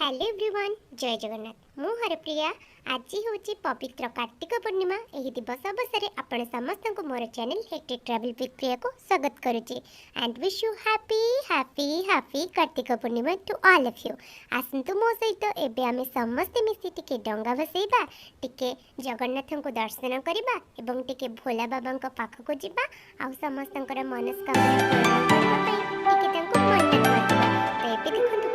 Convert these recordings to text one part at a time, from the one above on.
Hello everyone, जय जगन्नाथ। मु हरप्रिया। आज हूँ पवित्र कार्तिक पूर्णिमा। यही दिवस अवसर आपण समस्त को मोर channel hectic travel with Priya को स्वागत करुच्ची and wish you happy happy happy Kartik Purnima to all of you. आसतु मो सहित एबे आमे समस्त मिसी टिके डंगा भसैबा, टिके जगन्नाथ को दर्शन करबा एवं टिके भोला बाबा को पाख को जिबा आ समस्तंकर मनस्कामना पूर्ण करबा पई टिके तांको मन्नत मांगबा। तो एबे देखंतु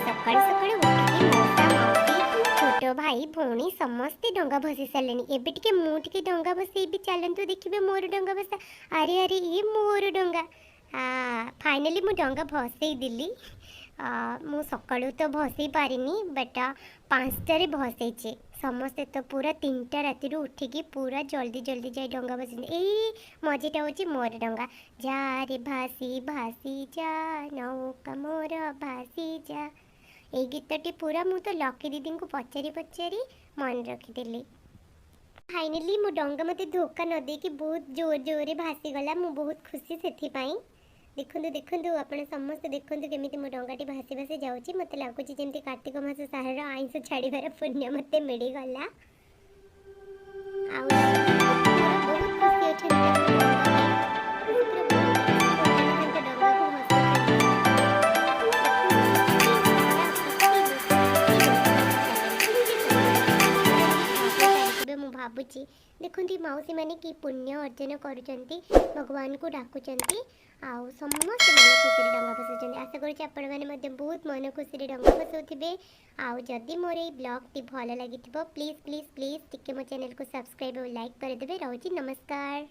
सकाळू सकाळू उठिकी मौसा मौसी छोट भाई भौणी समस्ते डंगा भसी सारे। एबे टिके मु टिके डंगा भसेबी, चलतु देखिए मोर डंगा भसा। अरे अरे ये मोर डंगा। फाइनली मु डंगा भसई दिली। मु सकाळू तो भसई पारिनी बट 5टारे भसईचे। समस्ते तो पूरा 3टा राति उठिकी पूरा जल्दी जल्दी जाए डंगा भसी। ए मजेटा हूँ मोर डंगा। जा रे भासी भासी जा नौका मोर भासी जा। ये गीतटी पूरा मु तो लकी दीदी को पचारि पचारि मन रखीदी। फाइनली मो डंगा मत धोखा न दे कि बहुत जोर जोर भासी गला। मु बहुत खुशी से देखु देखु आपण समस्त देखु केमी मो डंगाटी भासी भासी जाऊँगी। मत लगुच जमी कार्तिक मास सार आईस छाड़बार पुण्य मत मिलगला। बहुत खुशी अच्छे भावुची। देखते मौसी मैंने कि पुण्य अर्जन करुँच भगवान को डाकुंट आउ समस्त मन खुशी डंगा भसाउं। आशा करुँच बहुत मन खुशी डंगा भसाउे। आउ जदि मोर ये ब्लॉग टी भल लगी प्लीज प्लीज प्लीज टिके मो चैनल को सब्सक्राइब और लाइक करदे। रोची नमस्कार।